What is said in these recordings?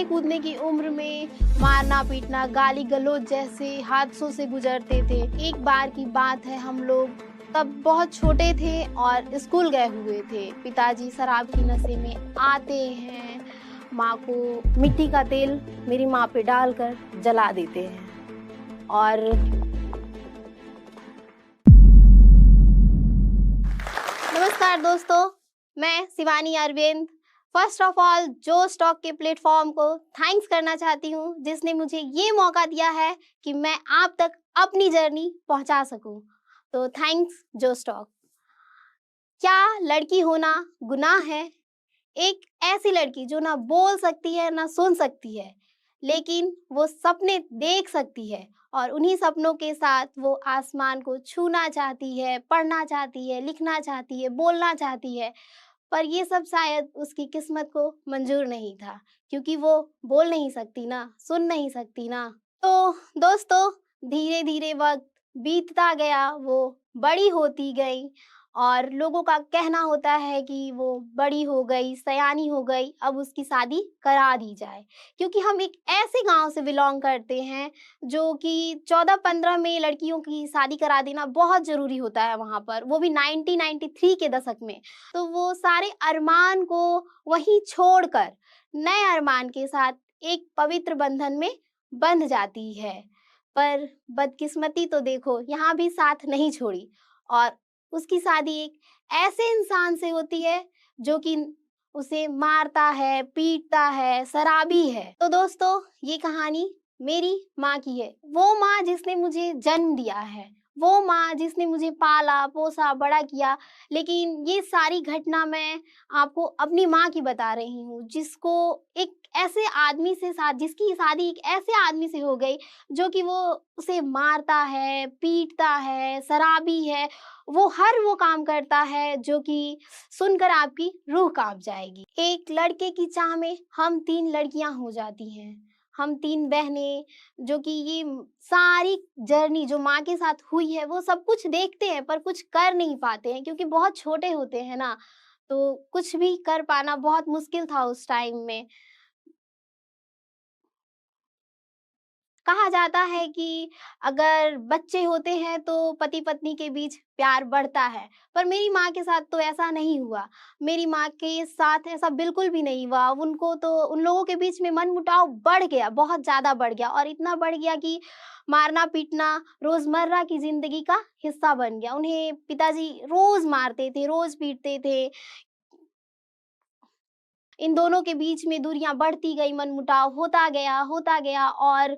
खेलने कूदने की उम्र में मारना पीटना गाली गलौज जैसे हादसों से गुजरते थे। एक बार की बात है, हम लोग तब बहुत छोटे थे और स्कूल गए हुए थे। पिताजी शराब की नशे में आते हैं, माँ को मिट्टी का तेल मेरी माँ पे डालकर जला देते हैं। और नमस्कार दोस्तों, मैं Shivani Arvind first of all जो स्टॉक के प्लेटफॉर्म को थैंक्स करना चाहती हूँ जिसने मुझे ये मौका दिया है कि मैं आप तक अपनी जर्नी पहुँचा सकूँ। तो थैंक्स जो स्टॉक। क्या लड़की होना गुनाह है? एक ऐसी लड़की जो ना बोल सकती है ना सुन सकती है, लेकिन वो सपने देख सकती है और उन्हीं सपनों के साथ वो आसमान को छूना चाहती है, पढ़ना चाहती है, लिखना चाहती है, बोलना चाहती है। पर ये सब शायद उसकी किस्मत को मंजूर नहीं था, क्योंकि वो बोल नहीं सकती ना, सुन नहीं सकती ना। तो दोस्तों, धीरे धीरे वक्त बीतता गया, वो बड़ी होती गई और लोगों का कहना होता है कि वो बड़ी हो गई, सयानी हो गई, अब उसकी शादी करा दी जाए। क्योंकि हम एक ऐसे गांव से बिलोंग करते हैं जो कि 14-15 में लड़कियों की शादी करा देना बहुत ज़रूरी होता है वहाँ पर, वो भी 1993 के दशक में। तो वो सारे अरमान को वहीं छोड़कर नए अरमान के साथ एक पवित्र बंधन में बंध जाती है। पर बदकिस्मती तो देखो, यहाँ भी साथ नहीं छोड़ी और उसकी शादी एक ऐसे इंसान से होती है जो कि उसे मारता है, पीटता है, शराबी है। तो दोस्तों, ये कहानी मेरी माँ की है। वो माँ जिसने मुझे जन्म दिया है, वो माँ जिसने मुझे पाला पोसा बड़ा किया। लेकिन ये सारी घटना मैं आपको अपनी माँ की बता रही हूँ, जिसको एक ऐसे आदमी से जिसकी शादी एक ऐसे आदमी से हो गई जो कि वो उसे मारता है, पीटता है, शराबी है। वो काम करता है जो कि सुनकर आपकी रूह कांप जाएगी। एक लड़के की चाह में हम 3 लड़कियां हो जाती हैं, हम 3 बहनें, जो कि ये सारी जर्नी जो माँ के साथ हुई है वो सब कुछ देखते हैं पर कुछ कर नहीं पाते हैं, क्योंकि बहुत छोटे होते हैं ना, तो कुछ भी कर पाना बहुत मुश्किल था उस टाइम में। कहा जाता है कि अगर बच्चे होते हैं तो पति पत्नी के बीच प्यार बढ़ता है, पर मेरी माँ के साथ तो ऐसा नहीं हुआ। मेरी माँ के साथ ऐसा बिल्कुल भी नहीं हुआ। उनको तो उन लोगों के बीच में मनमुटाव बढ़ गया, बहुत ज़्यादा बढ़ गया और इतना बढ़ गया कि मारना पीटना रोज़मर्रा की ज़िंदगी का हिस्सा बन गया। उन्हें पिताजी रोज़ मारते थे, रोज़ पीटते थे। इन दोनों के बीच में दूरियाँ बढ़ती गई, मनमुटाव होता गया और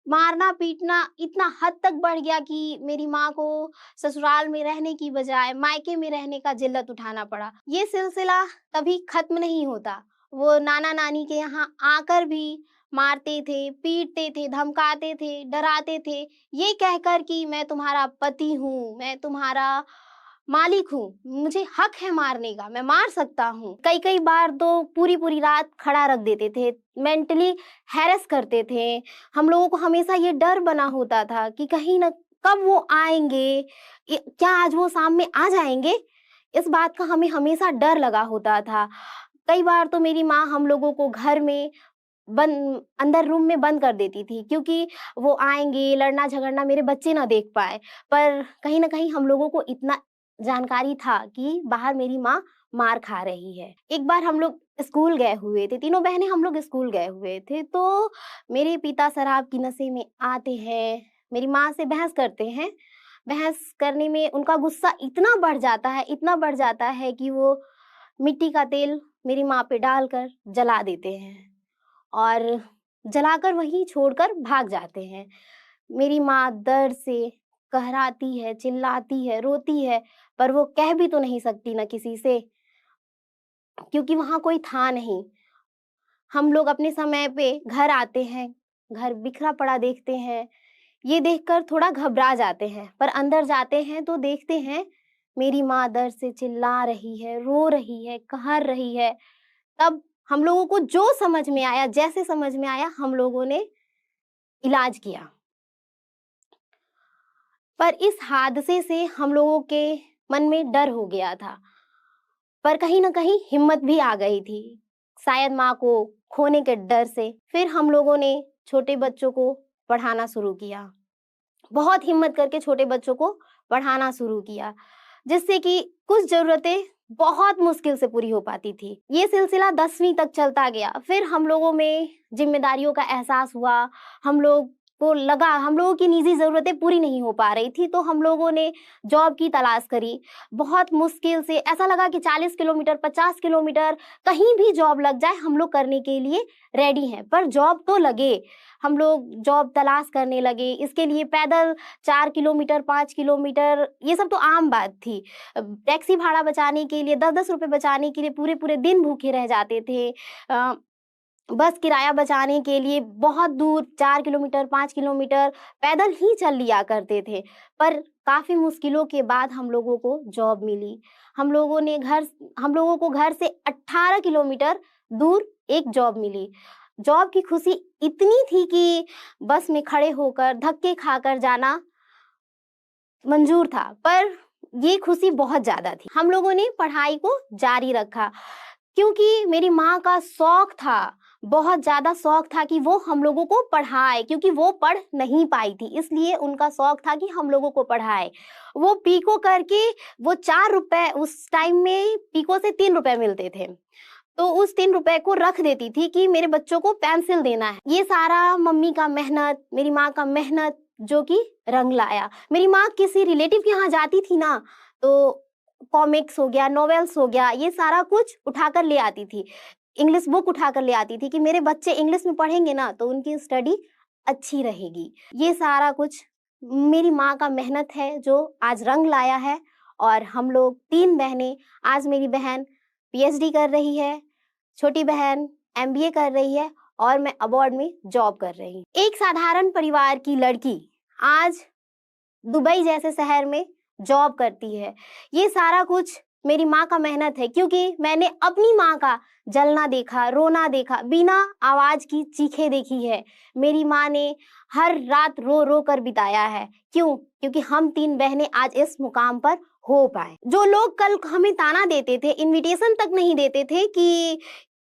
मारना-पीटना इतना हद तक बढ़ गया कि मेरी माँ को ससुराल में रहने की बजाय मायके में रहने का जिल्लत उठाना पड़ा। ये सिलसिला कभी खत्म नहीं होता। वो नाना-नानी के यहाँ आकर भी मारते थे, पीटते थे, धमकाते थे, डराते थे, ये कहकर कि मैं तुम्हारा पति हूँ, मैं तुम्हारा मालिक हूँ, मुझे हक है मारने का, मैं मार सकता हूँ। कई-कई बार तो पूरी-पूरी रात खड़ा रख देते थे, मेंटली हैरेस करते थे। हम लोगों को हमेशा ये डर बना होता था कि कहीं न कब वो आएँगे, क्या आज वो शाम में आ जाएँगे? इस बात का हमें हमेशा डर लगा होता था। कई बार तो मेरी माँ हम लोगों को घर में अंदर रूम में बंद कर देती थी, क्योंकि वो आएँगे, लड़ना-झगड़ना मेरे बच्चे ना देख पाएँ। पर कहीं न कहीं हम लोगों को इतना जानकारी था कि बाहर मेरी माँ मार खा रही है। एक बार हम लोग स्कूल गए हुए थे, तीनों बहनें हम लोग स्कूल गए हुए थे, तो मेरे पिता शराब की नशे में आते हैं, मेरी माँ से बहस करते हैं। बहस करने में उनका गुस्सा इतना बढ़ जाता है कि वो मिट्टी का तेल मेरी माँ पे डालकर जला देते हैं और जलाकर वहीं छोड़कर भाग जाते हैं। मेरी माँ दर्द से कहराती है, चिल्लाती है, रोती है, पर वो कह भी तो नहीं सकती ना किसी से, क्योंकि वहाँ कोई था नहीं। हम लोग अपने समय पे घर आते हैं, घर बिखरा पड़ा देखते हैं, ये देखकर थोड़ा घबरा जाते हैं, पर अंदर जाते हैं तो देखते हैं मेरी माँ दर्द से चिल्ला रही है, रो रही है, कहर रही है। तब हम लोगों को जो समझ में आया, जैसे समझ में आया, हम लोगों ने इलाज किया। पर इस हादसे से हम लोगों के मन में डर हो गया था, पर कहीं न कहीं हिम्मत भी आ गई थी। शायद माँ को खोने के डर से। फिर हम लोगों ने छोटे बच्चों को पढ़ाना शुरू किया, बहुत हिम्मत करके छोटे बच्चों को पढ़ाना शुरू किया, जिससे कि कुछ ज़रूरतें बहुत मुश्किल से पूरी हो पाती थी। ये सिलसिला 10वीं तक चलता गया। फिर हम लोगों में जिम्मेदारियों का एहसास हुआ, हम लोग को लगा हम लोगों की निजी ज़रूरतें पूरी नहीं हो पा रही थी, तो हम लोगों ने जॉब की तलाश करी। बहुत मुश्किल से ऐसा लगा कि 40 किलोमीटर 50 किलोमीटर कहीं भी जॉब लग जाए हम लोग करने के लिए रेडी हैं, पर जॉब तो लगे। हम लोग जॉब तलाश करने लगे, इसके लिए पैदल 4 किलोमीटर 5 किलोमीटर, ये सब तो आम बात थी। टैक्सी भाड़ा बचाने के लिए 10-10 रुपए बचाने के लिए पूरे पूरे दिन भूखे रह जाते थे। बस किराया बचाने के लिए बहुत दूर 4 किलोमीटर 5 किलोमीटर पैदल ही चल लिया करते थे। पर काफ़ी मुश्किलों के बाद हम लोगों को जॉब मिली। हम लोगों को घर से 18 किलोमीटर दूर एक जॉब मिली। जॉब की खुशी इतनी थी कि बस में खड़े होकर धक्के खाकर जाना मंजूर था, पर ये खुशी बहुत ज़्यादा थी। हम लोगों ने पढ़ाई को जारी रखा, क्योंकि मेरी माँ का शौक था, बहुत ज़्यादा शौक था कि वो हम लोगों को पढ़ाए, क्योंकि वो पढ़ नहीं पाई थी, इसलिए उनका शौक था कि हम लोगों को पढ़ाए। वो पीको करके वो 4 रुपए, उस टाइम में पीको से 3 रुपए मिलते थे, तो उस 3 रुपए को रख देती थी कि मेरे बच्चों को पेंसिल देना है। ये सारा मम्मी का मेहनत, मेरी माँ का मेहनत जो कि रंग लाया। मेरी माँ किसी रिलेटिव के यहाँ जाती थी ना, तो कॉमिक्स हो गया, नॉवेल्स हो गया, ये सारा कुछ उठाकर ले आती थी। इंग्लिश बुक उठाकर ले आती थी कि मेरे बच्चे इंग्लिश में पढ़ेंगे ना तो उनकी स्टडी अच्छी रहेगी। ये सारा कुछ मेरी माँ का मेहनत है जो आज रंग लाया है। और हम लोग 3 बहनें, आज मेरी बहन पीएचडी कर रही है, छोटी बहन एमबीए कर रही है और मैं अब्रॉड में जॉब कर रही हूँ। एक साधारण परिवार की लड़की आज दुबई जैसे शहर में जॉब करती है। ये सारा कुछ मेरी माँ का मेहनत है, क्योंकि मैंने अपनी माँ का जलना देखा, रोना देखा, बिना आवाज की चीखें देखी है। मेरी माँ ने हर रात रो रो कर बिताया है। क्यों? क्योंकि हम 3 बहनें आज इस मुकाम पर हो पाए। जो लोग कल हमें ताना देते थे, इनविटेशन तक नहीं देते थे, कि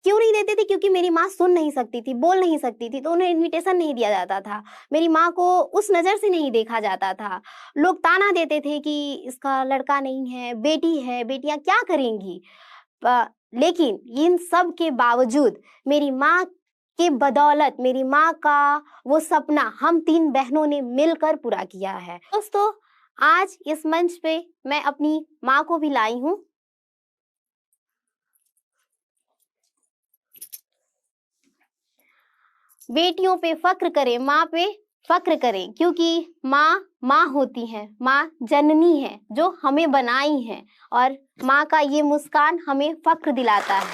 क्यों नहीं देते थे? क्योंकि मेरी माँ सुन नहीं सकती थी, बोल नहीं सकती थी, तो उन्हें इनविटेशन नहीं दिया जाता था। मेरी माँ को उस नज़र से नहीं देखा जाता था। लोग ताना देते थे कि इसका लड़का नहीं है, बेटी है, बेटियां क्या करेंगी। लेकिन इन सब के बावजूद मेरी माँ के बदौलत, मेरी माँ का वो सपना हम 3 बहनों ने मिलकर पूरा किया है। दोस्तों, आज इस मंच पे मैं अपनी माँ को भी लाई हूँ। बेटियों पे फक्र करें, माँ पे फक्र करें, क्योंकि माँ माँ होती है, माँ जननी है जो हमें बनाई है, और माँ का ये मुस्कान हमें फक्र दिलाता है।